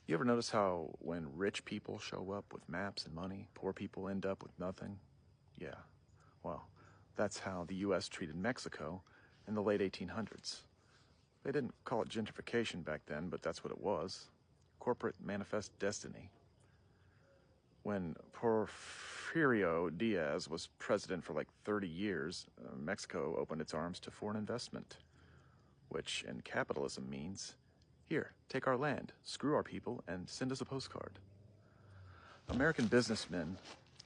You ever notice how when rich people show up with maps and money, poor people end up with nothing? Yeah, well, that's how the US treated Mexico in the late 1800s. They didn't call it gentrification back then, but that's what it was. Corporate manifest destiny. When Porfirio Diaz was president for like 30 years, Mexico opened its arms to foreign investment, which in capitalism means, here, take our land, screw our people, and send us a postcard. American businessmen,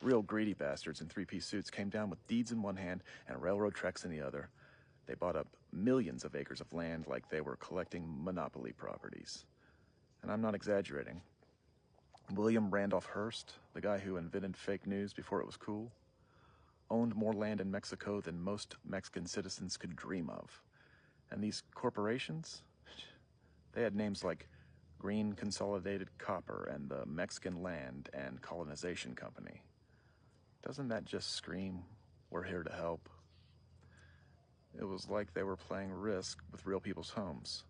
real greedy bastards in three-piece suits, came down with deeds in one hand and railroad tracks in the other. They bought up millions of acres of land like they were collecting monopoly properties. And I'm not exaggerating. William Randolph Hearst, the guy who invented fake news before it was cool, owned more land in Mexico than most Mexican citizens could dream of. And these corporations, they had names like Green Consolidated Copper and the Mexican Land and Colonization Company. Doesn't that just scream, we're here to help? It was like they were playing Risk with real people's homes.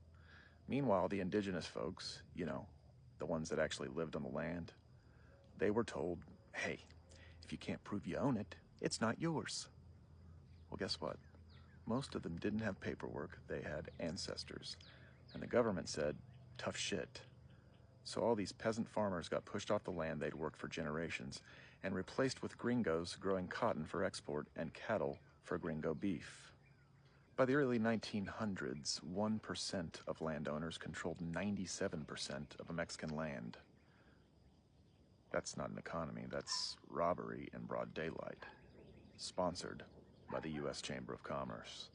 Meanwhile, the indigenous folks, the ones that actually lived on the land, they were told, hey, if you can't prove you own it, it's not yours. Well, guess what? Most of them didn't have paperwork, they had ancestors. And the government said, tough shit. So all these peasant farmers got pushed off the land they'd worked for generations and replaced with gringos growing cotton for export and cattle for gringo beef. By the early 1900s, 1% of landowners controlled 97% of Mexican land. That's not an economy, that's robbery in broad daylight. Sponsored by the U.S. Chamber of Commerce.